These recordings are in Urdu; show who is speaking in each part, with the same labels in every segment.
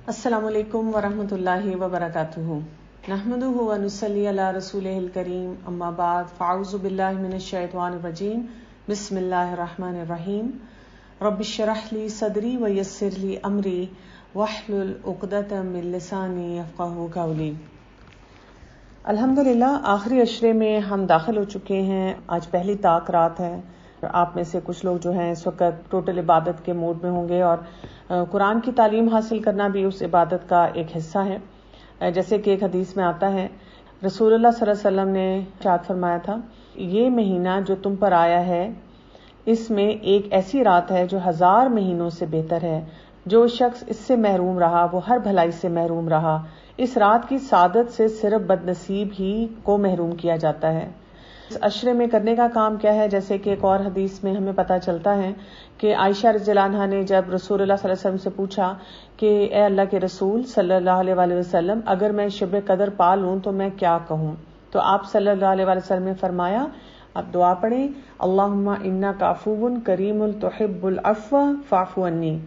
Speaker 1: السلام علیکم ورحمۃ اللہ وبرکاتہ نحمده ونصلی علی رسولہ الکریم اما بعد فاعوذ باللہ من الشیطان الرجیم بسم اللہ الرحمن الرحیم رب اشرح لی صدری ویسر لی امری واحلل عقدۃ من لسانی یفقہوا قولی۔ الحمدللہ آخری عشرے میں ہم داخل ہو چکے ہیں۔ آج پہلی طاق رات ہے۔ آپ میں سے کچھ لوگ جو ہیں اس وقت ٹوٹل عبادت کے موڈ میں ہوں گے، اور قرآن کی تعلیم حاصل کرنا بھی اس عبادت کا ایک حصہ ہے۔ جیسے کہ ایک حدیث میں آتا ہے، رسول اللہ صلی اللہ علیہ وسلم نے ارشاد فرمایا تھا، یہ مہینہ جو تم پر آیا ہے اس میں ایک ایسی رات ہے جو 1000 مہینوں سے بہتر ہے۔ جو شخص اس سے محروم رہا وہ ہر بھلائی سے محروم رہا۔ اس رات کی سعادت سے صرف بد نصیب ہی کو محروم کیا جاتا ہے۔ اس عشرے میں کرنے کا کام کیا ہے؟ جیسے کہ ایک اور حدیث میں ہمیں پتہ چلتا ہے کہ عائشہ رضی اللہ عنہا نے جب رسول اللہ صلی اللہ علیہ وسلم سے پوچھا کہ اے اللہ کے رسول صلی اللہ علیہ وآلہ وسلم، اگر میں شب قدر پا لوں تو میں کیا کہوں؟ تو آپ صلی اللہ علیہ وآلہ وسلم نے فرمایا، آپ دعا پڑھیں، اللہم انک عفو کریم تحب العفو فاعف عنی،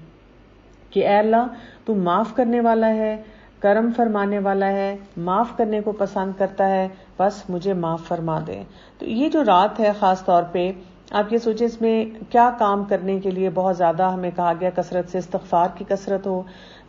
Speaker 1: کہ اے اللہ تو معاف کرنے والا ہے، کرم فرمانے والا ہے، معاف کرنے کو پسند کرتا ہے، بس مجھے معاف فرما دے۔ تو یہ جو رات ہے خاص طور پہ آپ یہ سوچیں، اس میں کیا کام کرنے کے لیے بہت زیادہ ہمیں کہا گیا، کثرت سے استغفار کی کثرت ہو،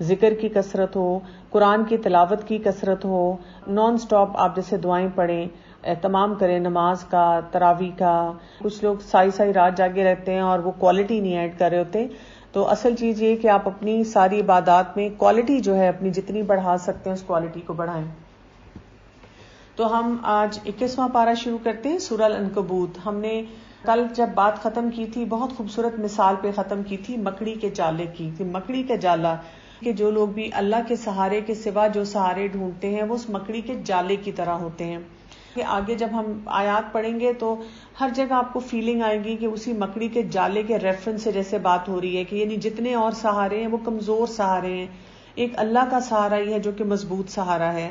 Speaker 1: ذکر کی کثرت ہو، قرآن کی تلاوت کی کثرت ہو، نان سٹاپ آپ جیسے دعائیں پڑھیں، اہتمام کریں نماز کا، تراویح کا۔ کچھ لوگ ساری رات جاگے رہتے ہیں اور وہ کوالٹی نہیں ایڈ کر رہے ہوتے۔ تو اصل چیز یہ کہ آپ اپنی ساری عبادات میں کوالٹی جو ہے اپنی جتنی بڑھا سکتے ہیں اس کوالٹی کو بڑھائیں۔ تو ہم آج 21واں پارہ شروع کرتے ہیں، سورہ العنکبوت۔ ہم نے کل جب بات ختم کی تھی بہت خوبصورت مثال پہ ختم کی تھی، مکڑی کے جالے کی تھی۔ مکڑی کا جالا کہ جو لوگ بھی اللہ کے سہارے کے سوا جو سہارے ڈھونڈتے ہیں وہ اس مکڑی کے جالے کی طرح ہوتے ہیں۔ کہ آگے جب ہم آیات پڑھیں گے تو ہر جگہ آپ کو فیلنگ آئے گی کہ اسی مکڑی کے جالے کے ریفرنس سے جیسے بات ہو رہی ہے، کہ یعنی جتنے اور سہارے ہیں وہ کمزور سہارے ہیں، ایک اللہ کا سہارا ہی ہے جو کہ مضبوط سہارا ہے۔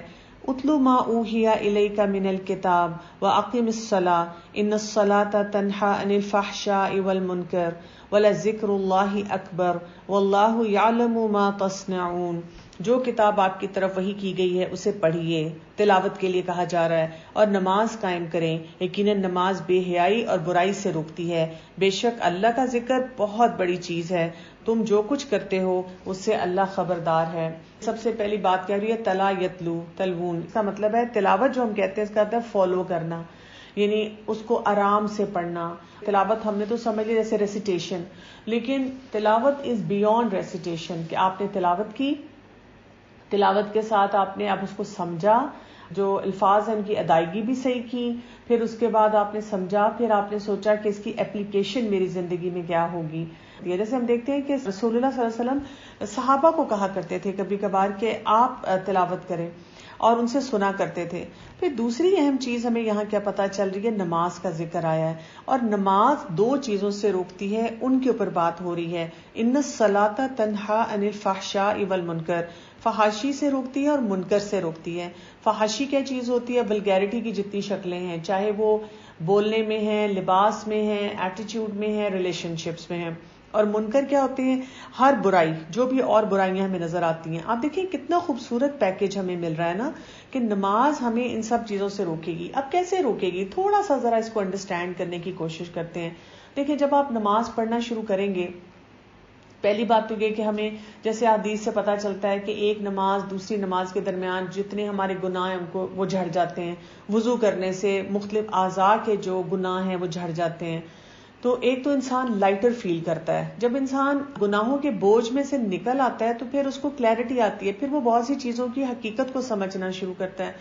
Speaker 1: اتلو ما اوحی الیک من الکتاب واقم الصلاۃ ان الصلاۃ تنہی عن الفحشاء والمنکر ولذکر اللہ اکبر واللہ یعلم ما تصنعون۔ جو کتاب آپ کی طرف وحی کی گئی ہے اسے پڑھیے، تلاوت کے لیے کہا جا رہا ہے، اور نماز قائم کریں، یقیناً نماز بے حیائی اور برائی سے روکتی ہے۔ بے شک اللہ کا ذکر بہت بڑی چیز ہے، تم جو کچھ کرتے ہو اس سے اللہ خبردار ہے۔ سب سے پہلی بات کہہ رہی ہے تلا یتلو تلوون، اس کا مطلب ہے تلاوت جو ہم کہتے ہیں اس کا مطلب ہے فالو کرنا، یعنی اس کو آرام سے پڑھنا۔ تلاوت ہم نے تو سمجھ لی جیسے ریسیٹیشن، لیکن تلاوت از بیونڈ ریسیٹیشن، کہ آپ نے تلاوت کی، تلاوت کے ساتھ آپ نے اب اس کو سمجھا، جو الفاظ ہیں ان کی ادائیگی بھی صحیح کی، پھر اس کے بعد آپ نے سمجھا، پھر آپ نے سوچا کہ اس کی اپلیکیشن میری زندگی میں کیا ہوگی۔ جیسے ہم دیکھتے ہیں کہ رسول اللہ صلی اللہ علیہ وسلم صحابہ کو کہا کرتے تھے کبھی کبھار کہ آپ تلاوت کریں، اور ان سے سنا کرتے تھے۔ پھر دوسری اہم چیز ہمیں یہاں کیا پتہ چل رہی ہے، نماز کا ذکر آیا ہے، اور نماز 2 چیزوں سے روکتی ہے، ان کے اوپر بات ہو رہی ہے۔ ان الصلاۃ تنہی عن الفحشاء والمنکر، فحاشی سے روکتی ہے اور منکر سے روکتی ہے۔ فحاشی کیا چیز ہوتی ہے؟ ولگیرٹی کی جتنی شکلیں ہیں، چاہے وہ بولنے میں ہیں، لباس میں ہیں، ایٹیٹیوڈ میں ہیں، ریلیشن شپس میں ہیں۔ اور منکر کیا ہوتے ہیں؟ ہر برائی، جو بھی اور برائیاں ہمیں نظر آتی ہیں۔ آپ دیکھیں کتنا خوبصورت پیکج ہمیں مل رہا ہے نا، کہ نماز ہمیں ان سب چیزوں سے روکے گی۔ اب کیسے روکے گی؟ تھوڑا سا ذرا اس کو انڈرسٹینڈ کرنے کی کوشش کرتے ہیں۔ دیکھیں جب آپ نماز پڑھنا شروع کریں گے، پہلی بات تو یہ کہ ہمیں جیسے حدیث سے پتہ چلتا ہے کہ ایک نماز دوسری نماز کے درمیان جتنے ہمارے گناہ ہیں ان کو وہ جھڑ جاتے ہیں، وضو کرنے سے مختلف اعضاء کے جو گناہ ہیں وہ جھڑ جاتے ہیں۔ تو ایک تو انسان لائٹر فیل کرتا ہے، جب انسان گناہوں کے بوجھ میں سے نکل آتا ہے تو پھر اس کو کلیئرٹی آتی ہے، پھر وہ بہت سی چیزوں کی حقیقت کو سمجھنا شروع کرتا ہے،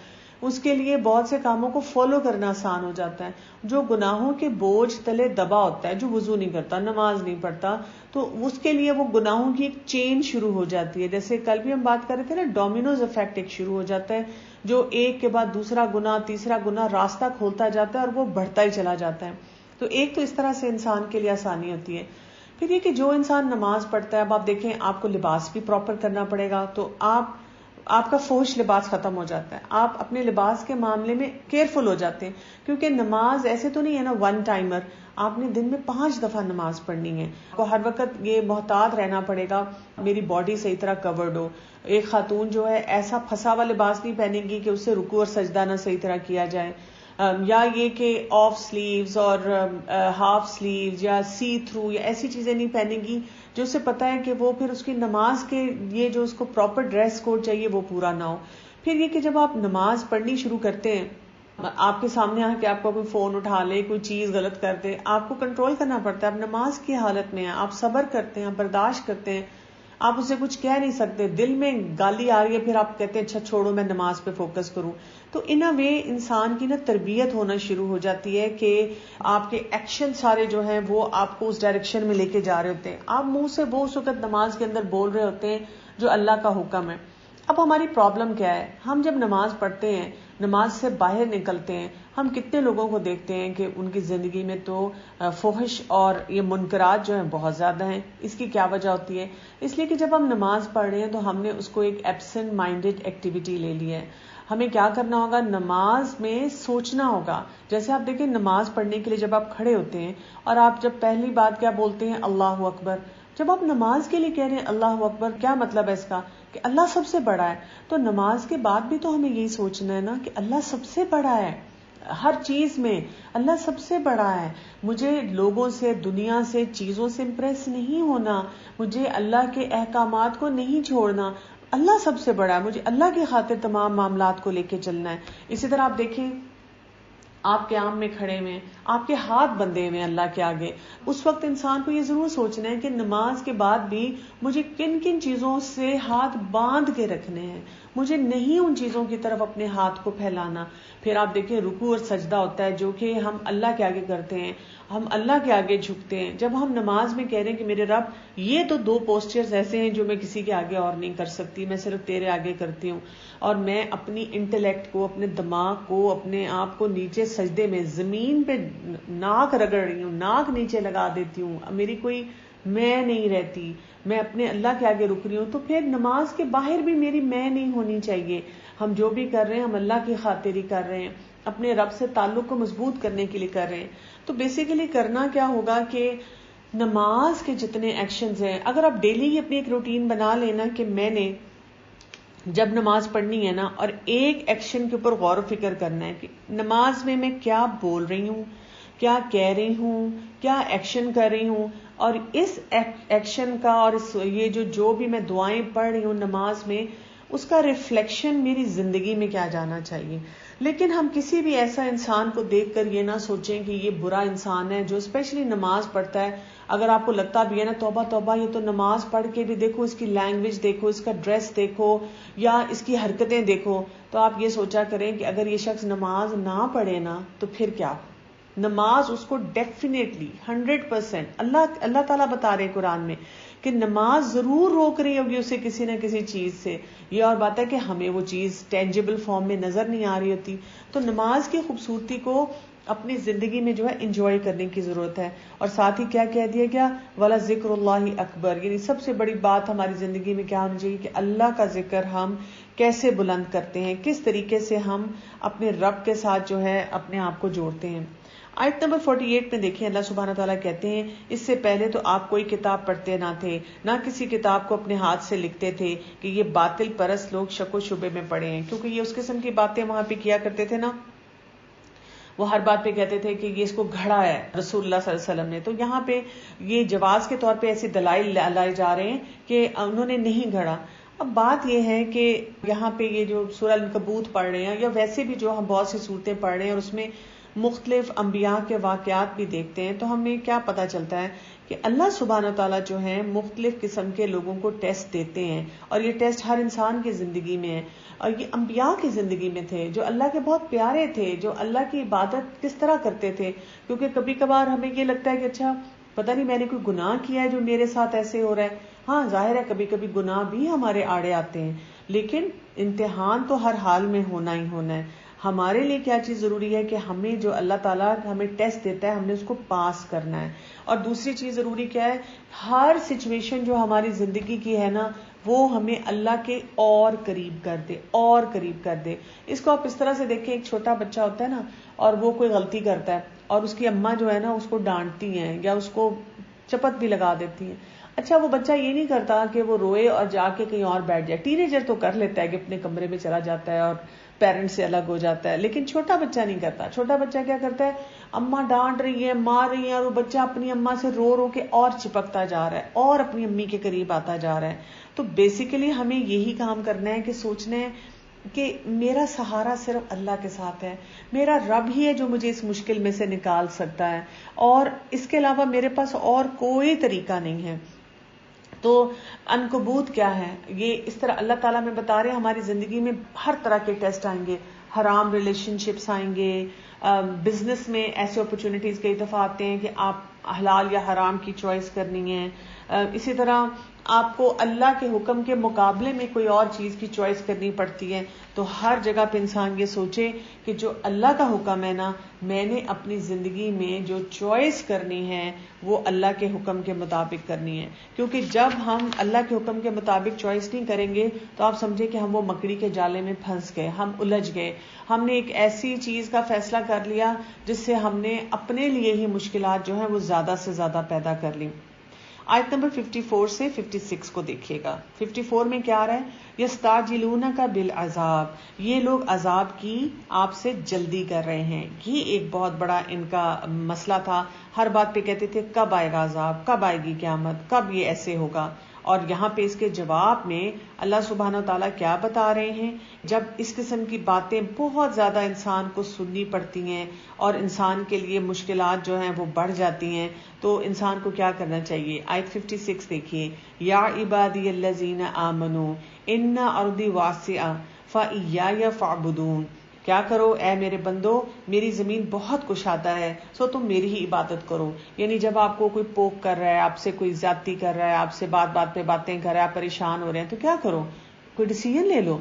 Speaker 1: اس کے لیے بہت سے کاموں کو فالو کرنا آسان ہو جاتا ہے۔ جو گناہوں کے بوجھ تلے دبا ہوتا ہے، جو وضو نہیں کرتا، نماز نہیں پڑھتا، تو اس کے لیے وہ گناہوں کی ایک چین شروع ہو جاتی ہے۔ جیسے کل بھی ہم بات کر رہے تھے نا، ڈومینوز افیکٹ ایک شروع ہو جاتا ہے، جو ایک کے بعد دوسرا گناہ، تیسرا گناہ راستہ کھولتا جاتا ہے اور وہ بڑھتا ہی چلا جاتا ہے۔ تو ایک تو اس طرح سے انسان کے لیے آسانی ہوتی ہے۔ پھر یہ کہ جو انسان نماز پڑھتا ہے، اب آپ دیکھیں آپ کو لباس بھی پراپر کرنا پڑے گا، تو آپ آپ کا فحش لباس ختم ہو جاتا ہے، آپ اپنے لباس کے معاملے میں کیئرفل ہو جاتے ہیں، کیونکہ نماز ایسے تو نہیں ہے نا ون ٹائمر، آپ نے دن میں 5 دفعہ نماز پڑھنی ہے، آپ کو ہر وقت یہ محتاط رہنا پڑے گا میری باڈی صحیح طرح کورڈ ہو. ایک خاتون جو ہے ایسا پھنسا ہوا لباس نہیں پہنے گی کہ اس سے رکوع اور سجدہ نہ صحیح طرح کیا جائے، یا یہ کہ آف سلیوز اور ہاف سلیوز یا سی تھرو یا ایسی چیزیں نہیں پہنے گی جو اسے پتا ہے کہ وہ پھر اس کی نماز کے یہ جو اس کو پراپر ڈریس کوڈ چاہیے وہ پورا نہ ہو. پھر یہ کہ جب آپ نماز پڑھنی شروع کرتے ہیں، آپ کے سامنے آ کے آپ کا کوئی فون اٹھا لے، کوئی چیز غلط کر دے، آپ کو کنٹرول کرنا پڑتا ہے. آپ نماز کی حالت میں ہیں، آپ صبر کرتے ہیں، برداشت کرتے ہیں، آپ اسے کچھ کہہ نہیں سکتے، دل میں گالی آ رہی ہے، پھر آپ کہتے ہیں اچھا چھوڑو میں نماز پہ فوکس کروں. تو ان اے وے انسان کی تربیت ہونا شروع ہو جاتی ہے کہ آپ کے ایکشن سارے جو ہیں وہ آپ کو اس ڈائریکشن میں لے کے جا رہے ہوتے ہیں، آپ منہ سے وہ اس وقت نماز کے اندر بول رہے ہوتے ہیں جو اللہ کا حکم ہے. اب ہماری پرابلم کیا ہے، ہم جب نماز پڑھتے ہیں، نماز سے باہر نکلتے ہیں، ہم کتنے لوگوں کو دیکھتے ہیں کہ ان کی زندگی میں تو فحش اور یہ منکرات جو ہیں بہت زیادہ ہیں. اس کی کیا وجہ ہوتی ہے؟ اس لیے کہ جب ہم نماز پڑھ رہے ہیں تو ہم نے اس کو ایک ایبسنٹ مائنڈڈ ایکٹیویٹی لے لی ہے. ہمیں کیا کرنا ہوگا، نماز میں سوچنا ہوگا. جیسے آپ دیکھیں نماز پڑھنے کے لیے جب آپ کھڑے ہوتے ہیں اور آپ جب پہلی بات کیا بولتے ہیں، اللہ اکبر. جب آپ نماز کے لیے کہہ رہے ہیں اللہ اکبر، کیا مطلب ہے اس کا؟ کہ اللہ سب سے بڑا ہے. تو نماز کے بعد بھی تو ہمیں یہی سوچنا ہے نا کہ اللہ سب سے بڑا ہے، ہر چیز میں اللہ سب سے بڑا ہے. مجھے لوگوں سے، دنیا سے، چیزوں سے امپریس نہیں ہونا، مجھے اللہ کے احکامات کو نہیں چھوڑنا. اللہ سب سے بڑا ہے، مجھے اللہ کی خاطر تمام معاملات کو لے کے چلنا ہے. اسی طرح آپ دیکھیں آپ قیام میں کھڑے ہوئے ہیں، آپ کے ہاتھ بندھے ہوئے ہیں اللہ کے آگے، اس وقت انسان کو یہ ضرور سوچنا ہے کہ نماز کے بعد بھی مجھے کن کن چیزوں سے ہاتھ باندھ کے رکھنے ہیں، مجھے نہیں ان چیزوں کی طرف اپنے ہاتھ کو پھیلانا. پھر آپ دیکھیں رکوع اور سجدہ ہوتا ہے جو کہ ہم اللہ کے آگے کرتے ہیں، ہم اللہ کے آگے جھکتے ہیں. جب ہم نماز میں کہہ رہے ہیں کہ میرے رب یہ تو 2 پوسچرز ایسے ہیں جو میں کسی کے آگے اور نہیں کر سکتی، میں صرف تیرے آگے کرتی ہوں، اور میں اپنی انٹلیکٹ کو، اپنے دماغ کو، اپنے آپ کو نیچے سجدے میں زمین پہ ناک رگڑ رہی ہوں، ناک نیچے لگا دیتی ہوں، میری کوئی میں نہیں رہتی، میں اپنے اللہ کے آگے رک رہی ہوں. تو پھر نماز کے باہر بھی میری میں نہیں ہونی چاہیے. ہم جو بھی کر رہے ہیں ہم اللہ کی خاطر ہی کر رہے ہیں، اپنے رب سے تعلق کو مضبوط کرنے کے لیے کر رہے ہیں. تو بیسیکلی کرنا کیا ہوگا کہ نماز کے جتنے ایکشنز ہیں، اگر آپ ڈیلی اپنی ایک روٹین بنا لینا کہ میں نے جب نماز پڑھنی ہے نا، اور ایک ایکشن کے اوپر غور و فکر کرنا ہے کہ نماز میں کیا بول رہی ہوں، کیا کہہ رہی ہوں، کیا ایکشن کر رہی ہوں، اور اس ایکشن کا اور یہ جو بھی میں دعائیں پڑھ رہی ہوں نماز میں، اس کا ریفلیکشن میری زندگی میں کیا جانا چاہیے. لیکن ہم کسی بھی ایسا انسان کو دیکھ کر یہ نہ سوچیں کہ یہ برا انسان ہے جو اسپیشلی نماز پڑھتا ہے. اگر آپ کو لگتا بھی ہے نا توبہ توبہ، یہ تو نماز پڑھ کے بھی دیکھو اس کی لینگویج دیکھو، اس کا ڈریس دیکھو، یا اس کی حرکتیں دیکھو، تو آپ یہ سوچا کریں کہ اگر یہ شخص نماز نہ پڑھے نا تو پھر کیا. نماز اس کو ڈیفینیٹلی 100% اللہ تعالیٰ بتا رہے قرآن میں کہ نماز ضرور روک رہی ہوگی اسے کسی نہ کسی چیز سے. یہ اور بات ہے کہ ہمیں وہ چیز ٹینجیبل فارم میں نظر نہیں آ رہی ہوتی. تو نماز کی خوبصورتی کو اپنی زندگی میں جو ہے انجوائے کرنے کی ضرورت ہے. اور ساتھ ہی کیا کہہ دیا گیا، وَلَا ذِكْرُ اللَّهِ اکبر، یعنی سب سے بڑی بات ہماری زندگی میں کیا ہونی چاہیے کہ اللہ کا ذکر ہم کیسے بلند کرتے ہیں، کس طریقے سے ہم اپنے رب کے ساتھ جو ہے اپنے آپ کو جوڑتے ہیں. آیت نمبر 48 میں دیکھیں اللہ سبحانہ تعالیٰ کہتے ہیں اس سے پہلے تو آپ کوئی کتاب پڑھتے نہ تھے، نہ کسی کتاب کو اپنے ہاتھ سے لکھتے تھے کہ یہ باطل پرست لوگ شک و شبے میں پڑے ہیں. کیونکہ یہ اس قسم کی باتیں وہاں پہ کیا کرتے تھے نا، وہ ہر بات پہ کہتے تھے کہ یہ اس کو گھڑا ہے رسول اللہ صلی اللہ علیہ وسلم نے. تو یہاں پہ یہ جواز کے طور پہ ایسے دلائل لائے جا رہے ہیں کہ انہوں نے نہیں گھڑا. اب بات یہ ہے کہ یہاں پہ یہ جو سورہ العنکبوت پڑھ رہے ہیں یا ویسے بھی جو ہم بہت سی صورتیں پڑھ رہے ہیں اور اس میں مختلف انبیاء کے واقعات بھی دیکھتے ہیں، تو ہمیں کیا پتہ چلتا ہے کہ اللہ سبحانہ تعالیٰ جو ہے مختلف قسم کے لوگوں کو ٹیسٹ دیتے ہیں، اور یہ ٹیسٹ ہر انسان کی زندگی میں ہے. اور یہ انبیاء کی زندگی میں تھے جو اللہ کے بہت پیارے تھے، جو اللہ کی عبادت کس طرح کرتے تھے. کیونکہ کبھی کبھار ہمیں یہ لگتا ہے کہ اچھا پتہ نہیں میں نے کوئی گناہ کیا ہے جو میرے ساتھ ایسے ہو رہا ہے. ہاں ظاہر ہے کبھی کبھی گناہ بھی ہمارے آڑے آتے ہیں، لیکن امتحان تو ہر حال میں ہونا ہی ہونا ہے. ہمارے لیے کیا چیز ضروری ہے کہ ہمیں جو اللہ تعالیٰ ہمیں ٹیسٹ دیتا ہے ہم نے اس کو پاس کرنا ہے. اور دوسری چیز ضروری کیا ہے، ہر سچویشن جو ہماری زندگی کی ہے نا وہ ہمیں اللہ کے اور قریب کر دے، اور قریب کر دے. اس کو آپ اس طرح سے دیکھیں، ایک چھوٹا بچہ ہوتا ہے نا، اور وہ کوئی غلطی کرتا ہے اور اس کی اماں جو ہے نا اس کو ڈانٹتی ہیں یا اس کو چپت بھی لگا دیتی ہیں. اچھا وہ بچہ یہ نہیں کرتا کہ وہ روئے اور جا کے کہیں اور بیٹھ جائے. ٹین ایجر تو کر لیتا ہے کہ اپنے کمرے میں چلا جاتا ہے اور پیرنٹ سے الگ ہو جاتا ہے، لیکن چھوٹا بچہ نہیں کرتا. چھوٹا بچہ کیا کرتا ہے، اماں ڈانٹ رہی ہے، مار رہی ہے، اور وہ بچہ اپنی اماں سے رو رو کے اور چپکتا جا رہا ہے اور اپنی امی کے قریب آتا جا رہا ہے. تو بیسیکلی ہمیں یہی کام کرنا ہے کہ سوچنا ہے کہ میرا سہارا صرف اللہ کے ساتھ ہے، میرا رب ہی ہے جو مجھے اس مشکل میں سے نکال سکتا ہے، اور اس کے علاوہ میرے پاس اور کوئی طریقہ نہیں ہے. تو عنکبوت کیا ہے، یہ اس طرح اللہ تعالیٰ میں بتا رہے ہیں ہماری زندگی میں ہر طرح کے ٹیسٹ آئیں گے، حرام ریلیشن شپس آئیں گے، بزنس میں ایسے اپرچونٹیز کئی دفعہ آتے ہیں کہ آپ حلال یا حرام کی چوائس کرنی ہے. اسی طرح آپ کو اللہ کے حکم کے مقابلے میں کوئی اور چیز کی چوائس کرنی پڑتی ہے. تو ہر جگہ پہ انسان یہ سوچے کہ جو اللہ کا حکم ہے نا، میں نے اپنی زندگی میں جو چوائس کرنی ہے وہ اللہ کے حکم کے مطابق کرنی ہے. کیونکہ جب ہم اللہ کے حکم کے مطابق چوائس نہیں کریں گے تو آپ سمجھے کہ ہم وہ مکڑی کے جالے میں پھنس گئے، ہم الجھ گئے. ہم نے ایک ایسی چیز کا فیصلہ کر لیا جس سے ہم نے اپنے لیے ہی مشکلات جو ہیں وہ زیادہ سے زیادہ پیدا کر لی. آیت نمبر 54 سے 56 کو دیکھیے گا. 54 میں کیا آ رہا ہے، یستعجلونک بالعذاب، یہ لوگ عذاب کی آپ سے جلدی کر رہے ہیں. یہ ایک بہت بڑا ان کا مسئلہ تھا. ہر بات پہ کہتے تھے کب آئے گا عذاب، کب آئے گی قیامت، کب یہ ایسے ہوگا. اور یہاں پہ اس کے جواب میں اللہ سبحانہ و تعالیٰ کیا بتا رہے ہیں، جب اس قسم کی باتیں بہت زیادہ انسان کو سننی پڑتی ہیں اور انسان کے لیے مشکلات جو ہیں وہ بڑھ جاتی ہیں، تو انسان کو کیا کرنا چاہیے. آیت 56 دیکھیے، یا عبادی الذین آمنوا ان ارضی واسعہ فایای فاعبدون. کیا کرو اے میرے بندو، میری زمین بہت کشادہ ہے، سو تم میری ہی عبادت کرو. یعنی جب آپ کو کوئی پوک کر رہا ہے، آپ سے کوئی زیادتی کر رہا ہے، آپ سے بات بات پہ باتیں کر رہا ہے، آپ پریشان ہو رہے ہیں، تو کیا کرو، کوئی ڈیسیژن لے لو.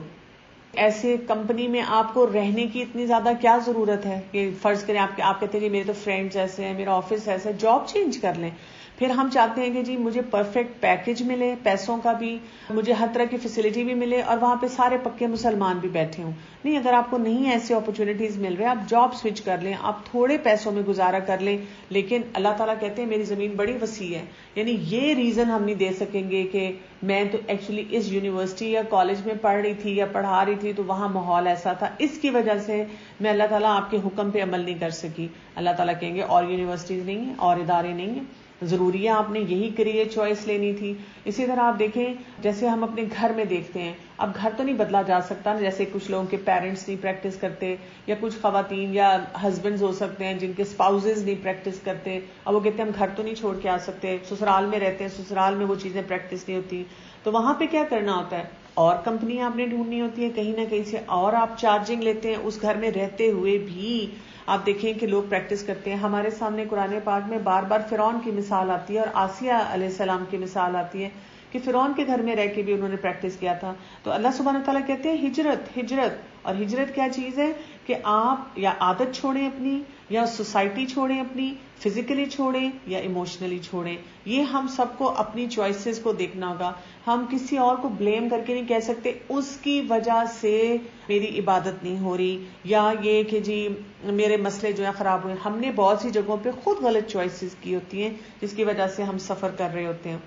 Speaker 1: ایسے کمپنی میں آپ کو رہنے کی اتنی زیادہ کیا ضرورت ہے کہ فرض کریں آپ کہتے ہیں جی میرے تو فرینڈز ایسے ہیں، میرا آفس ایسا ہے، جاب چینج کر لیں. پھر ہم چاہتے ہیں کہ جی مجھے پرفیکٹ پیکج ملے، پیسوں کا بھی، مجھے ہر طرح کی فیسلٹی بھی ملے، اور وہاں پہ سارے پکے مسلمان بھی بیٹھے ہوں. نہیں، اگر آپ کو نہیں ایسے اپرچونٹیز مل رہے، آپ جاب سوئچ کر لیں، آپ تھوڑے پیسوں میں گزارا کر لیں. لیکن اللہ تعالیٰ کہتے ہیں میری زمین بڑی وسیع ہے. یعنی یہ ریزن ہم نہیں دے سکیں گے کہ میں تو ایکچولی اس یونیورسٹی یا کالج میں پڑھ رہی تھی یا پڑھا رہی تھی تو وہاں ماحول ایسا تھا، اس کی وجہ سے میں اللہ تعالیٰ آپ کے حکم پہ عمل نہیں کر سکی. اللہ تعالیٰ کہیں گے اور یونیورسٹیز نہیں ہیں، اور ادارے نہیں ہیں، ضروری ہے آپ نے یہی کریئر چوائس لینی تھی. اسی طرح آپ دیکھیں جیسے ہم اپنے گھر میں دیکھتے ہیں، اب گھر تو نہیں بدلا جا سکتا نا، جیسے کچھ لوگوں کے پیرنٹس نہیں پریکٹس کرتے، یا کچھ خواتین یا ہسبینڈز ہو سکتے ہیں جن کے اسپاؤزز نہیں پریکٹس کرتے، اور وہ کہتے ہیں ہم گھر تو نہیں چھوڑ کے آ سکتے، سسرال میں رہتے ہیں، سسرال میں وہ چیزیں پریکٹس نہیں ہوتی. تو وہاں پہ کیا کرنا ہوتا ہے، اور کمپنی آپ نے ڈھونڈنی ہوتی ہے کہیں نہ کہیں سے، اور آپ چارجنگ لیتے ہیں اس گھر میں رہتے ہوئے بھی. آپ دیکھیں کہ لوگ پریکٹس کرتے ہیں. ہمارے سامنے قرآن پاک میں بار بار فرعون کی مثال آتی ہے اور آسیہ علیہ السلام کی مثال آتی ہے کہ فرعون کے گھر میں رہ کے بھی انہوں نے پریکٹس کیا تھا. تو اللہ سبحانہ تعالیٰ کہتے ہیں ہجرت. اور ہجرت کیا چیز ہے کہ آپ یا عادت چھوڑیں اپنی، یا سوسائٹی چھوڑیں اپنی، فزیکلی چھوڑیں یا ایموشنلی چھوڑیں. یہ ہم سب کو اپنی چوائسز کو دیکھنا ہوگا. ہم کسی اور کو بلیم کر کے نہیں کہہ سکتے اس کی وجہ سے میری عبادت نہیں ہو رہی، یا یہ کہ جی میرے مسئلے جو ہیں خراب ہوئے. ہم نے بہت سی جگہوں پہ خود غلط چوائسز کی ہوتی ہیں جس کی وجہ سے ہم سفر کر رہے ہوتے ہیں.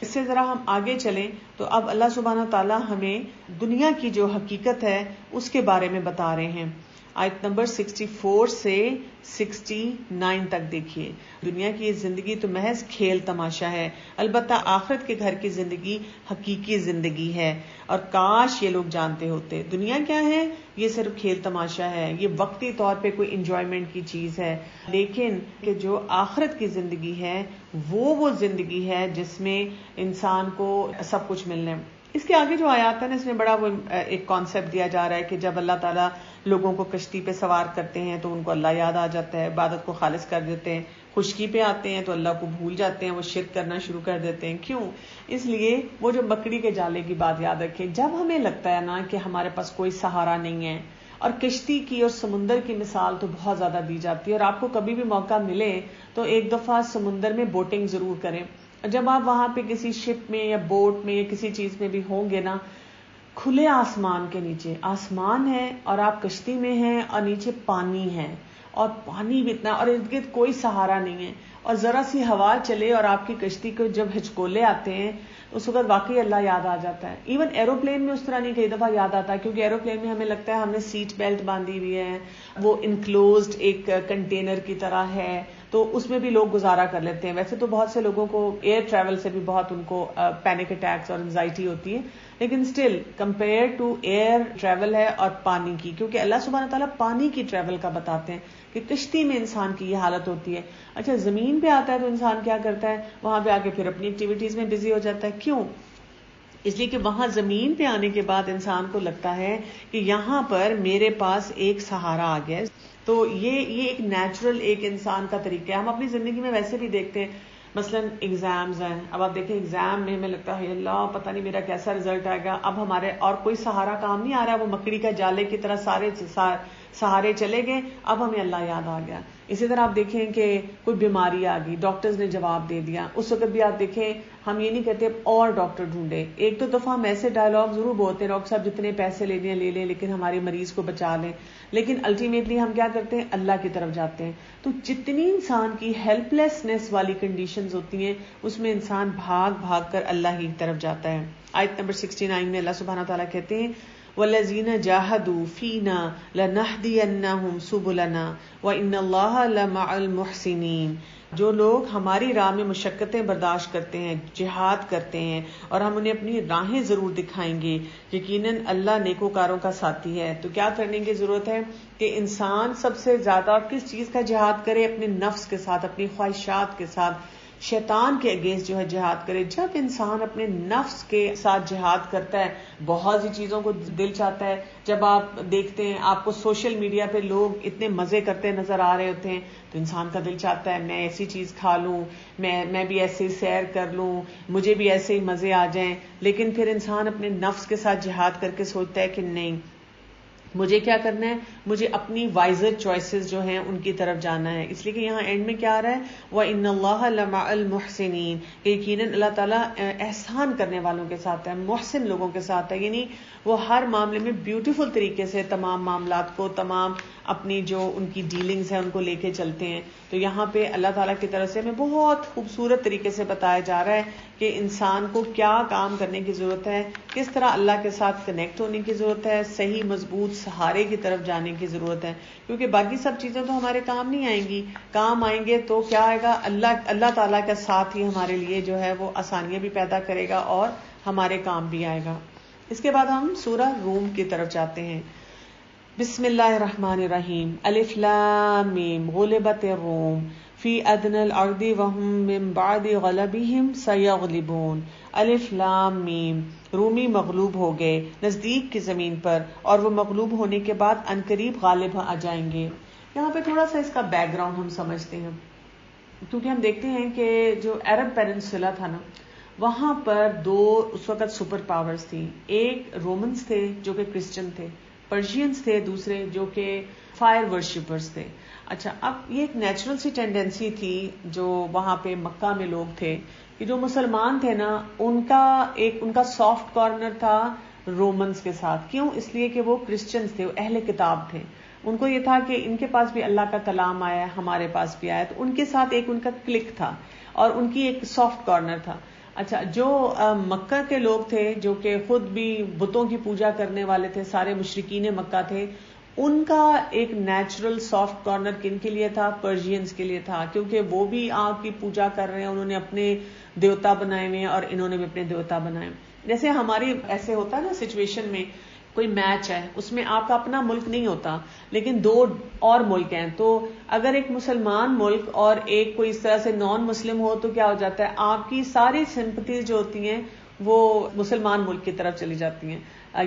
Speaker 1: اس سے ذرا ہم آگے چلیں تو اب اللہ سبحانہ تعالیٰ ہمیں دنیا کی جو حقیقت ہے اس کے بارے میں بتا رہے ہیں. آیت نمبر 64 سے 69 تک دیکھیے. دنیا کی یہ زندگی تو محض کھیل تماشا ہے، البتہ آخرت کے گھر کی زندگی حقیقی زندگی ہے. اور کاش یہ لوگ جانتے ہوتے. دنیا کیا ہے، یہ صرف کھیل تماشا ہے، یہ وقتی طور پہ کوئی انجوائمنٹ کی چیز ہے. لیکن کہ جو آخرت کی زندگی ہے وہ زندگی ہے جس میں انسان کو سب کچھ ملنے. اس کے آگے جو آیات ہے نا، اس میں بڑا وہ ایک کانسیپٹ دیا جا رہا ہے کہ جب اللہ تعالیٰ لوگوں کو کشتی پہ سوار کرتے ہیں تو ان کو اللہ یاد آ جاتا ہے، عبادت کو خالص کر دیتے ہیں. خشکی پہ آتے ہیں تو اللہ کو بھول جاتے ہیں، وہ شرک کرنا شروع کر دیتے ہیں. کیوں؟ اس لیے وہ جو مکڑی کے جالے کی بات یاد رکھیں. جب ہمیں لگتا ہے نا کہ ہمارے پاس کوئی سہارا نہیں ہے، اور کشتی کی اور سمندر کی مثال تو بہت زیادہ دی جاتی ہے، اور آپ کو کبھی بھی موقع ملے تو ایک دفعہ سمندر میں بوٹنگ ضرور کریں. جب آپ وہاں پہ کسی شپ میں یا بوٹ میں یا کسی چیز میں بھی ہوں گے نا، کھلے آسمان کے نیچے آسمان ہے اور آپ کشتی میں ہیں اور نیچے پانی ہے، اور پانی بھی اتنا، اور ارد گرد کوئی سہارا نہیں ہے، اور ذرا سی ہوا چلے اور آپ کی کشتی کو جب ہچکولے آتے ہیں اس وقت واقعی اللہ یاد آ جاتا ہے. ایون ایروپلین میں اس طرح نہیں، کئی دفعہ یاد آتا ہے، کیونکہ ایروپلین میں ہمیں لگتا ہے ہم نے سیٹ بیلٹ باندھی ہوئی ہے، وہ انکلوزڈ ایک کنٹینر کی طرح ہے، تو اس میں بھی لوگ گزارا کر لیتے ہیں. ویسے تو بہت سے لوگوں کو ایئر ٹریول سے بھی بہت ان کو پینک اٹیکس اور انزائٹی ہوتی ہے، لیکن still compare to air travel ہے اور پانی کی، کیونکہ اللہ سبحانہ تعالیٰ پانی کی ٹریول کا بتاتے ہیں کہ کشتی میں انسان کی یہ حالت ہوتی ہے. اچھا زمین پہ آتا ہے تو انسان کیا کرتا ہے؟ وہاں پہ آ کے پھر اپنی ایکٹیویٹیز میں بزی ہو جاتا ہے. کیوں؟ اس لیے کہ وہاں زمین پہ آنے کے بعد انسان کو لگتا ہے کہ یہاں پر میرے پاس ایک سہارا آ گیا ہے. تو یہ ایک نیچرل ایک انسان کا طریقہ ہے. ہم اپنی زندگی میں ویسے بھی دیکھتے ہیں، مثلا ایگزامز ہیں، اب آپ دیکھیں ایگزام میں ہمیں لگتا ہے اللہ پتہ نہیں میرا کیسا رزلٹ آئے گا، اب ہمارے اور کوئی سہارا کام نہیں آ رہا، وہ مکڑی کا جالے کی طرح سارے سہارے چلے گئے، اب ہمیں اللہ یاد آ گیا. اسی طرح آپ دیکھیں کہ کوئی بیماری آ گئی، ڈاکٹرز نے جواب دے دیا، اس وقت بھی آپ دیکھیں ہم یہ نہیں کہتے اور ڈاکٹر ڈھونڈے. ایک دو دفعہ ہم ایسے ڈائلاگ ضرور بولتے ہیں ڈاکٹر صاحب جتنے پیسے لینے ہیں لے لیں لیکن ہمارے مریض کو بچا لیں، لیکن الٹیمیٹلی ہم کیا کرتے ہیں؟ اللہ کی طرف جاتے ہیں. تو جتنی انسان کی ہیلپ لیسنس والی کنڈیشنز ہوتی ہیں اس میں انسان بھاگ بھاگ کر اللہ کی طرف جاتا ہے. آیت نمبر 69 میں اللہ سبحانہ تعالیٰ کہتے ہیں وَالَّذِينَ جَاهَدُوا فِينَا لَنَهْدِيَنَّهُمْ سُبُلَنَا وَإِنَّ اللَّهَ لَمَعَ الْمُحْسِنِينَ. جو لوگ ہماری راہ میں مشقتیں برداشت کرتے ہیں، جہاد کرتے ہیں، اور ہم انہیں اپنی راہیں ضرور دکھائیں گے، یقیناً اللہ نیکوکاروں کا ساتھی ہے. تو کیا کرنے کی ضرورت ہے کہ انسان سب سے زیادہ کس چیز کا جہاد کرے؟ اپنے نفس کے ساتھ، اپنی خواہشات کے ساتھ، شیطان کے اگینسٹ جو ہے جہاد کرے. جب انسان اپنے نفس کے ساتھ جہاد کرتا ہے، بہت سی چیزوں کو دل چاہتا ہے. جب آپ دیکھتے ہیں آپ کو سوشل میڈیا پہ لوگ اتنے مزے کرتے نظر آ رہے ہوتے ہیں تو انسان کا دل چاہتا ہے میں ایسی چیز کھا لوں، میں بھی ایسے ہی سیر کر لوں، مجھے بھی ایسے ہی مزے آ جائیں. لیکن پھر انسان اپنے نفس کے ساتھ جہاد کر کے سوچتا ہے کہ نہیں، مجھے کیا کرنا ہے؟ مجھے اپنی وائزر چوائسز جو ہیں ان کی طرف جانا ہے. اس لیے کہ یہاں اینڈ میں کیا آ رہا ہے وَإِنَّ اللَّهَ لَمَعَ الْمُحْسِنِينَ، کہ یقیناً اللہ تعالیٰ احسان کرنے والوں کے ساتھ ہے، محسن لوگوں کے ساتھ ہے. یعنی وہ ہر معاملے میں بیوٹیفل طریقے سے تمام معاملات کو، تمام اپنی جو ان کی ڈیلنگز ہیں ان کو لے کے چلتے ہیں. تو یہاں پہ اللہ تعالیٰ کی طرف سے ہمیں بہت خوبصورت طریقے سے بتایا جا رہا ہے کہ انسان کو کیا کام کرنے کی ضرورت ہے، کس طرح اللہ کے ساتھ کنیکٹ ہونے کی ضرورت ہے، صحیح مضبوط سہارے کی طرف جانے کی ضرورت ہے. کیونکہ باقی سب چیزیں تو ہمارے کام نہیں آئیں گی، کام آئیں گے تو کیا آئے گا؟ اللہ تعالیٰ کا ساتھ ہی ہمارے لیے جو ہے وہ آسانیاں بھی پیدا کرے گا اور ہمارے کام بھی آئے گا. اس کے بعد ہم سورہ روم کی طرف جاتے ہیں. بسم اللہ الرحمن الرحیم. الف لام میم غلبت الروم فی ادنى الارض وهم من بعد غلبهم سیغلبون. الف لام میم، رومی مغلوب ہو گئے نزدیک کی زمین پر اور وہ مغلوب ہونے کے بعد عنقریب غالب آ جائیں گے. یہاں پہ تھوڑا سا اس کا بیک گراؤنڈ ہم سمجھتے ہیں، کیونکہ ہم دیکھتے ہیں کہ جو عرب پیننسولا تھا نا، وہاں پر دو اس وقت سپر پاورز تھی. ایک رومنز تھے جو کہ کرسچن تھے، پرشینز تھے دوسرے جو کہ فائر ورشپرز تھے. اچھا، اب یہ ایک نیچرل سی ٹینڈنسی تھی جو وہاں پہ مکہ میں لوگ تھے کہ جو مسلمان تھے نا، ان کا سافٹ کارنر تھا رومنز کے ساتھ. کیوں؟ اس لیے کہ وہ کرسچنز تھے، وہ اہل کتاب تھے. ان کو یہ تھا کہ ان کے پاس بھی اللہ کا کلام آیا ہے، ہمارے پاس بھی آیا، تو ان کے ساتھ ایک ان کا کلک تھا اور ان کی ایک سافٹ کارنر تھا. اچھا، جو مکہ کے لوگ تھے جو کہ خود بھی بتوں کی پوجا کرنے والے تھے، سارے مشرکین مکہ تھے، ان کا ایک نیچرل سافٹ کارنر کن کے لیے تھا؟ پرشینز کے لیے تھا، کیونکہ وہ بھی آگ کی پوجا کر رہے ہیں، انہوں نے اپنے دیوتا بنائے ہوئے ہیں اور انہوں نے بھی اپنے دیوتا بنائے. جیسے ہماری ایسے ہوتا ہے نا سچویشن میں، کوئی میچ ہے اس میں آپ کا اپنا ملک نہیں ہوتا لیکن دو اور ملک ہیں، تو اگر ایک مسلمان ملک اور ایک کوئی اس طرح سے نان مسلم ہو تو کیا ہو جاتا ہے؟ آپ کی ساری سمپتیز جو ہوتی ہیں وہ مسلمان ملک کی طرف چلی جاتی ہیں.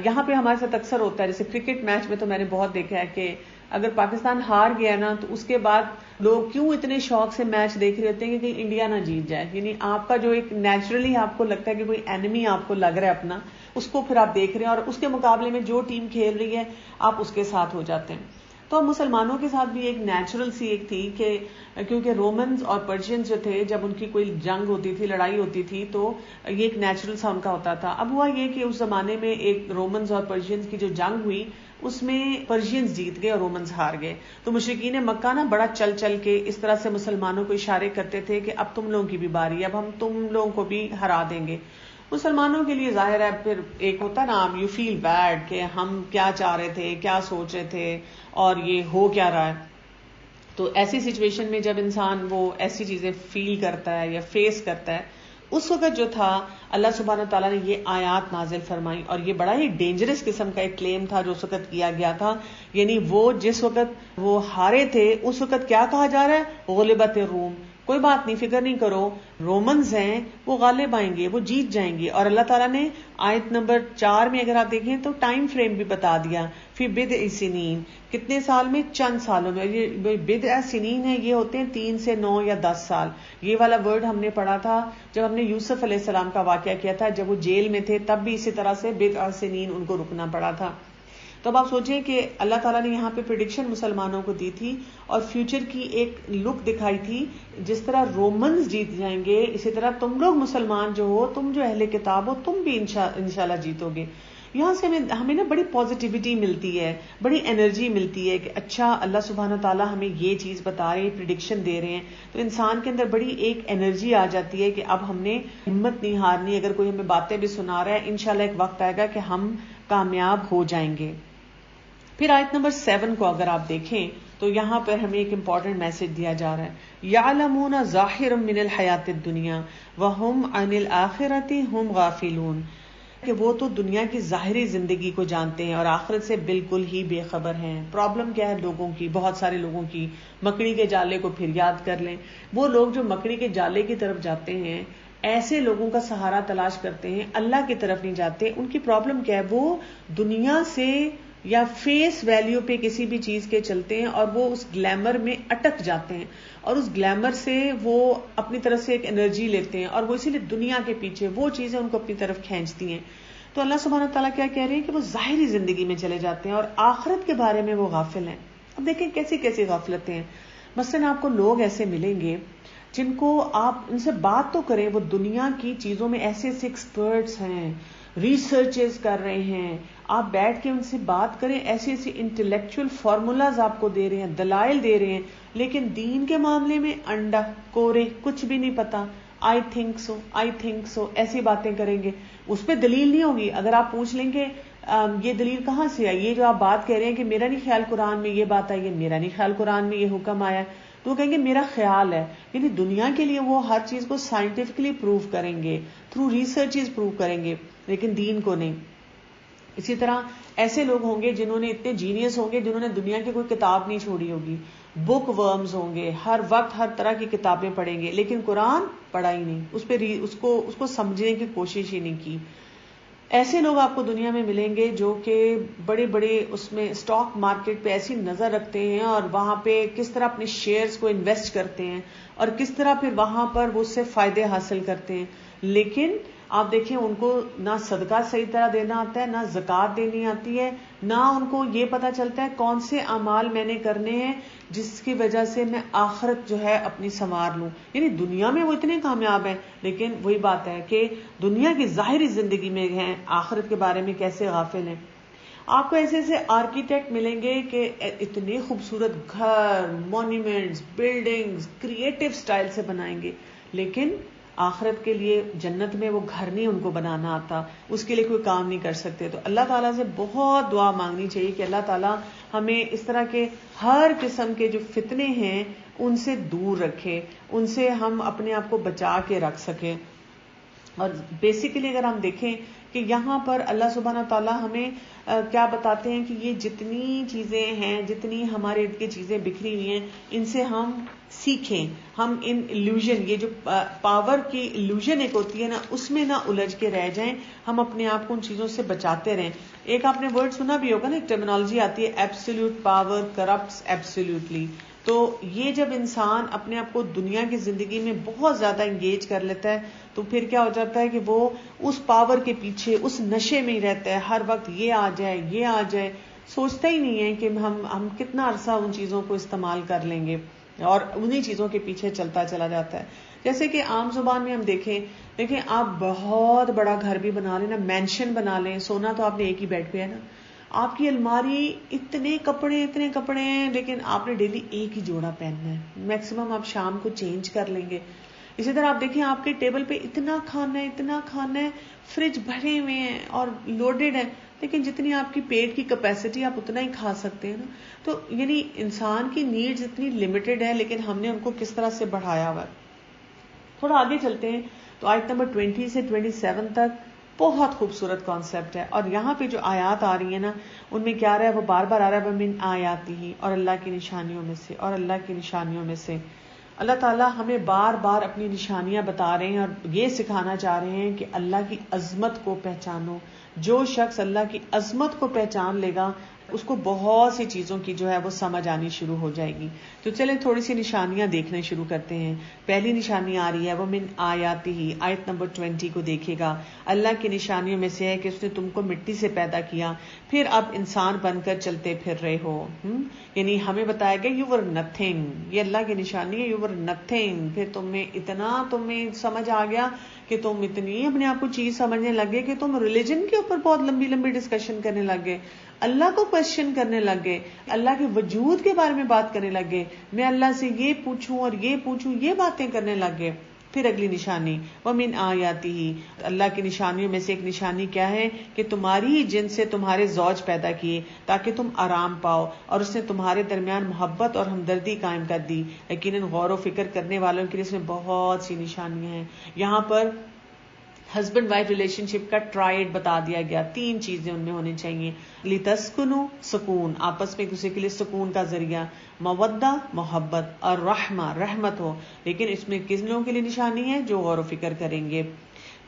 Speaker 1: یہاں پہ ہمارے ساتھ اکثر ہوتا ہے، جیسے کرکٹ میچ میں تو میں نے بہت دیکھا ہے کہ اگر پاکستان ہار گیا نا تو اس کے بعد لوگ کیوں اتنے شوق سے میچ دیکھ رہے ہوتے ہیں کہ انڈیا نہ جیت جائے. یعنی آپ کا جو ایک نیچرلی آپ کو لگتا ہے کہ کوئی اینمی آپ کو لگ رہا ہے اپنا، اس کو پھر آپ دیکھ رہے ہیں اور اس کے مقابلے میں جو ٹیم کھیل رہی ہے آپ اس کے ساتھ ہو جاتے ہیں. تو مسلمانوں کے ساتھ بھی ایک نیچرل سی ایک تھی کہ کیونکہ رومنز اور پرشینز جو تھے جب ان کی کوئی جنگ ہوتی تھی لڑائی ہوتی تھی تو یہ ایک نیچرل سا ان کا ہوتا تھا. اب ہوا یہ کہ اس زمانے میں ایک رومنز اور پرشینز کی جو جنگ ہوئی اس میں پرشینز جیت گئے اور رومنز ہار گئے. تو مشرکین مکہ نا بڑا چل چل کے اس طرح سے مسلمانوں کو اشارے کرتے تھے کہ اب تم لوگوں کی بھی باری ہے, اب ہم تم لوگوں کو بھی ہرا دیں گے. مسلمانوں کے لیے ظاہر ہے پھر ایک ہوتا ہے نا یو فیل بیڈ کہ ہم کیا چاہ رہے تھے, کیا سوچ رہے تھے اور یہ ہو کیا رہا ہے. تو ایسی سچویشن میں جب انسان وہ ایسی چیزیں فیل کرتا ہے یا فیس کرتا ہے, اس وقت جو تھا اللہ سبحانہ تعالیٰ نے یہ آیات نازل فرمائی. اور یہ بڑا ہی ڈینجرس قسم کا ایک کلیم تھا جو اس وقت کیا گیا تھا, یعنی وہ جس وقت وہ ہارے تھے اس وقت کیا کہا جا رہا ہے, غلبت الروم, کوئی بات نہیں, فکر نہیں کرو, رومنز ہیں وہ غالب آئیں گے, وہ جیت جائیں گے. اور اللہ تعالیٰ نے آیت نمبر 4 میں اگر آپ دیکھیں تو ٹائم فریم بھی بتا دیا, فی بدء سنین, کتنے سال میں, چند سالوں میں. یہ بدء سنین ہے, یہ ہوتے ہیں 3 سے 9 یا 10 سال. یہ والا ورڈ ہم نے پڑھا تھا جب ہم نے یوسف علیہ السلام کا واقعہ کیا تھا, جب وہ جیل میں تھے تب بھی اسی طرح سے بدء سنین ان کو رکنا پڑا تھا. تو اب آپ سوچیں کہ اللہ تعالیٰ نے یہاں پہ پریڈکشن مسلمانوں کو دی تھی اور فیوچر کی ایک لک دکھائی تھی. جس طرح رومنز جیت جائیں گے اسی طرح تم لوگ مسلمان جو ہو, تم جو اہل کتاب ہو, تم بھی انشاءاللہ جیتو گے. یہاں سے ہمیں نا بڑی پازیٹیوٹی ملتی ہے, بڑی انرجی ملتی ہے کہ اچھا اللہ سبحانہ تعالیٰ ہمیں یہ چیز بتا رہے ہیں, پریڈکشن دے رہے ہیں. تو انسان کے اندر بڑی ایک انرجی آ جاتی ہے کہ اب ہم نے ہمت نہیں ہارنی. اگر کوئی ہمیں باتیں بھی سنا رہا ہے, انشاءاللہ ایک وقت آئے گا کہ ہم کامیاب ہو جائیں گے. پھر آیت نمبر 7 کو اگر آپ دیکھیں تو یہاں پر ہمیں ایک امپورٹنٹ میسج دیا جا رہا ہے, یعلمون ظاہرا من الحیات الدنیا وہم عن الآخرۃ ہم غافلون, کہ وہ تو دنیا کی ظاہری زندگی کو جانتے ہیں اور آخرت سے بالکل ہی بے خبر ہیں. پرابلم کیا ہے لوگوں کی, بہت سارے لوگوں کی, مکڑی کے جالے کو پھر یاد کر لیں. وہ لوگ جو مکڑی کے جالے کی طرف جاتے ہیں, ایسے لوگوں کا سہارا تلاش کرتے ہیں, اللہ کی طرف نہیں جاتے. ان کی پرابلم کیا ہے, وہ دنیا سے یا فیس ویلیو پہ کسی بھی چیز کے چلتے ہیں اور وہ اس گلیمر میں اٹک جاتے ہیں اور اس گلیمر سے وہ اپنی طرف سے ایک انرجی لیتے ہیں اور وہ اسی لیے دنیا کے پیچھے وہ چیزیں ان کو اپنی طرف کھینچتی ہیں. تو اللہ سبحانہ تعالیٰ کیا کہہ رہے ہیں کہ وہ ظاہری زندگی میں چلے جاتے ہیں اور آخرت کے بارے میں وہ غافل ہیں. اب دیکھیں کیسی کیسی غفلتیں ہیں. مثلاً آپ کو لوگ ایسے ملیں گے جن کو آپ ان سے بات تو کریں, وہ دنیا کی چیزوں میں ایسے ایسے ایکسپرٹس ہیں, ریسرچز کر رہے ہیں, آپ بیٹھ کے ان سے بات کریں, ایسی ایسی انٹلیکچوئل فارمولاز آپ کو دے رہے ہیں, دلائل دے رہے ہیں, لیکن دین کے معاملے میں انڈا کورے, کچھ بھی نہیں پتا, آئی تھنک سو ایسی باتیں کریں گے. اس پہ دلیل نہیں ہوگی. اگر آپ پوچھ لیں گے یہ دلیل کہاں سے آئی, یہ جو آپ بات کہہ رہے ہیں کہ میرا نہیں خیال قرآن میں یہ بات آئی ہے, میرا نہیں خیال قرآن میں یہ حکم آیا ہے, تو وہ کہیں گے میرا خیال ہے. یعنی دنیا کے لیے وہ ہر چیز کو سائنٹیفکلی پروو کریں گے, تھرو ریسرچز پروو کریں گے, لیکن دین کو نہیں. اسی طرح ایسے لوگ ہوں گے جنہوں نے اتنے جینیس ہوں گے جنہوں نے دنیا کی کوئی کتاب نہیں چھوڑی ہوگی, بک ورمز ہوں گے, ہر وقت ہر طرح کی کتابیں پڑھیں گے, لیکن قرآن پڑھا ہی نہیں, اس کو سمجھنے کی کوشش ہی نہیں کی. ایسے لوگ آپ کو دنیا میں ملیں گے جو کہ بڑے بڑے اس میں اسٹاک مارکیٹ پہ ایسی نظر رکھتے ہیں اور وہاں پہ کس طرح اپنے شیئرز کو انویسٹ کرتے ہیں اور کس طرح پھر وہاں پر وہ اس سے فائدے حاصل کرتے ہیں. لیکن آپ دیکھیں ان کو نہ صدقہ صحیح طرح دینا آتا ہے, نہ زکوٰۃ دینی آتی ہے, نہ ان کو یہ پتا چلتا ہے کون سے اعمال میں نے کرنے ہیں جس کی وجہ سے میں آخرت جو ہے اپنی سنوار لوں. یعنی دنیا میں وہ اتنے کامیاب ہیں, لیکن وہی بات ہے کہ دنیا کی ظاہری زندگی میں ہیں, آخرت کے بارے میں کیسے غافل ہیں. آپ کو ایسے ایسے آرکیٹیکٹ ملیں گے کہ اتنے خوبصورت گھر, مونیومنٹس, بلڈنگز کریٹو سٹائل سے بنائیں گے, لیکن آخرت کے لیے جنت میں وہ گھر نہیں ان کو بنانا آتا, اس کے لیے کوئی کام نہیں کر سکتے. تو اللہ تعالیٰ سے بہت دعا مانگنی چاہیے کہ اللہ تعالیٰ ہمیں اس طرح کے ہر قسم کے جو فتنے ہیں ان سے دور رکھے, ان سے ہم اپنے آپ کو بچا کے رکھ سکیں. اور بیسیکلی اگر ہم دیکھیں کہ یہاں پر اللہ سبحانہ تعالیٰ ہمیں کیا بتاتے ہیں کہ یہ جتنی چیزیں ہیں, جتنی ہمارے ارد گرد چیزیں بکھری ہوئی ہیں, ان سے ہم سیکھیں, ہم ان ایلوژن, یہ جو پاور کی ایلوژن ایک ہوتی ہے نا, اس میں نہ الجھ کے رہ جائیں, ہم اپنے آپ کو ان چیزوں سے بچاتے رہیں. ایک آپ نے ورڈ سنا بھی ہوگا نا, ایک ٹرمینالوجی آتی ہے, ایبسولوٹ پاور کرپٹس ایبسولوٹلی. تو یہ جب انسان اپنے آپ کو دنیا کی زندگی میں بہت زیادہ انگیج کر لیتا ہے تو پھر کیا ہو جاتا ہے کہ وہ اس پاور کے پیچھے, اس نشے میں ہی رہتا ہے, ہر وقت یہ آ جائے یہ آ جائے. سوچتا ہی نہیں ہے کہ ہم کتنا عرصہ ان چیزوں کو استعمال کر لیں گے اور انہی چیزوں کے پیچھے چلتا چلا جاتا ہے. جیسے کہ عام زبان میں ہم دیکھیں آپ بہت بڑا گھر بھی بنا لیں نا, مینشن بنا لیں, سونا تو آپ نے ایک ہی بیڈ پہ ہے نا, آپ کی الماری اتنے کپڑے ہیں, لیکن آپ نے ڈیلی ایک ہی جوڑا پہننا ہے, میکسیمم آپ شام کو چینج کر لیں گے. اسی طرح آپ دیکھیں آپ کے ٹیبل پہ اتنا کھانا ہے, فریج بھرے ہوئے ہیں اور لوڈیڈ ہے, لیکن جتنی آپ کی پیٹ کی کیپیسٹی آپ اتنا ہی کھا سکتے ہیں نا. تو یعنی انسان کی نیڈز اتنی لمیٹڈ ہے, لیکن ہم نے ان کو کس طرح سے بڑھایا ہوا ہے. تھوڑا آگے چلتے ہیں تو آیت نمبر 20 سے 27 تک بہت خوبصورت کانسیپٹ ہے, اور یہاں پہ جو آیات آ رہی ہیں نا ان میں کیا رہا ہے, وہ بار بار آ رہا ہے وَمِنْ آیَاتِهِ, اور اللہ کی نشانیوں میں سے, اور اللہ کی نشانیوں میں سے. اللہ تعالیٰ ہمیں بار بار اپنی نشانیاں بتا رہے ہیں اور یہ سکھانا چاہ رہے ہیں کہ اللہ کی عظمت کو پہچانو. جو شخص اللہ کی عظمت کو پہچان لے گا اس کو بہت سی چیزوں کی جو ہے وہ سمجھ آنی شروع ہو جائے گی. تو چلیں تھوڑی سی نشانیاں دیکھنے شروع کرتے ہیں. پہلی نشانی آ رہی ہے وہ من آیاتہ, آیت نمبر 20 کو دیکھے گا. اللہ کی نشانیوں میں سے ہے کہ اس نے تم کو مٹی سے پیدا کیا, پھر اب انسان بن کر چلتے پھر رہے ہو. یعنی ہمیں بتایا گیا یو ور نتھنگ, یہ اللہ کی نشانی ہے, یو ور نتھنگ. پھر تمہیں سمجھ آ گیا کہ تم اتنی اپنے آپ کو چیز سمجھنے لگے کہ تم ریلیجن کے اوپر بہت لمبی ڈسکشن کرنے لگے, اللہ کو کوشچن کرنے لگے, اللہ کے وجود کے بارے میں بات کرنے لگے, میں اللہ سے یہ پوچھوں اور یہ پوچھوں, یہ باتیں کرنے لگے. پھر اگلی نشانی وَمِنْ آیَاتِهِ, اللہ کی نشانیوں میں سے ایک نشانی کیا ہے کہ تمہاری ہی جن سے تمہارے زوج پیدا کیے تاکہ تم آرام پاؤ, اور اس نے تمہارے درمیان محبت اور ہمدردی قائم کر دی. یقیناً غور و فکر کرنے والوں کے لیے اس میں بہت سی نشانیاں ہیں. یہاں پر ہسبینڈ وائف ریلیشن شپ کا ٹرائیڈ بتا دیا گیا, 3 چیزیں ان میں ہونی چاہیے. لِتَسْكُنُوا, سکون, آپس میں ایک دوسرے کے لیے سکون کا ذریعہ, مودہ, محبت, اور رحمہ, رحمت ہو. لیکن اس میں کس لوگوں کے لیے نشانی ہے, جو غور و فکر کریں گے.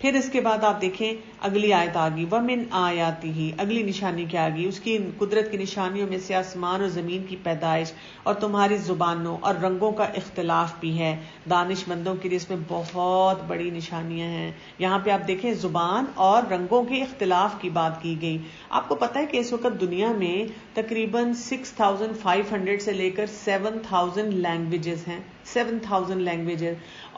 Speaker 1: پھر اس کے بعد آپ دیکھیں اگلی آیت آگی وَمِنْ آیَاتِهِ, اگلی نشانی کیا آگی, اس کی قدرت کی نشانیوں میں سے آسمان اور زمین کی پیدائش اور تمہاری زبانوں اور رنگوں کا اختلاف بھی ہے. دانش مندوں کے لیے اس میں بہت بڑی نشانیاں ہیں. یہاں پہ آپ دیکھیں زبان اور رنگوں کے اختلاف کی بات کی گئی. آپ کو پتا ہے کہ اس وقت دنیا میں تقریباً 6500 سے لے کر 7000 لینگویجز ہیں, 7000 لینگویجز,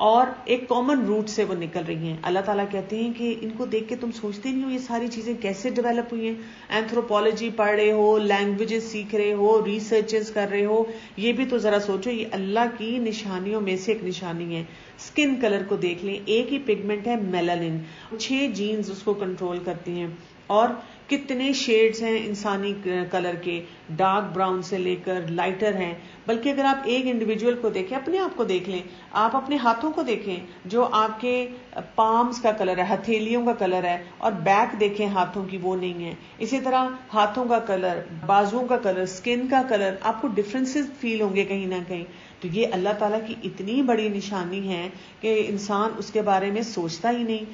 Speaker 1: اور ایک کامن روٹ سے وہ نکل رہی ہیں. اللہ تعالیٰ کہتے ہیں کہ ان کو دیکھ کے تم سوچتے نہیں ہو یہ ساری چیزیں کیسے ڈیولپ ہوئی ہیں. اینتھروپولوجی پڑھ رہے ہو, لینگویجز سیکھ رہے ہو, ریسرچز کر رہے ہو, یہ بھی تو ذرا سوچو, یہ اللہ کی نشانیوں میں سے ایک نشانی ہے. اسکن کلر کو دیکھ لیں, ایک ہی پگمنٹ ہے میلانن, 6 جینز اس کو کنٹرول کرتی ہیں, اور کتنے شیڈز ہیں انسانی کلر کے, ڈارک براؤن سے لے کر لائٹر ہیں. بلکہ اگر آپ ایک انڈیویجول کو دیکھیں, اپنے آپ کو دیکھ لیں, آپ اپنے ہاتھوں کو دیکھیں, جو آپ کے پامز کا کلر ہے, ہتھیلیوں کا کلر ہے, اور بیک دیکھیں ہاتھوں کی, وہ نہیں ہے. اسی طرح ہاتھوں کا کلر, بازوؤں کا کلر, اسکن کا کلر, آپ کو ڈفرینسز فیل ہوں گے کہیں نہ کہیں. تو یہ اللہ تعالیٰ کی اتنی بڑی نشانی ہے کہ انسان اس کے بارے میں سوچتا ہی نہیں.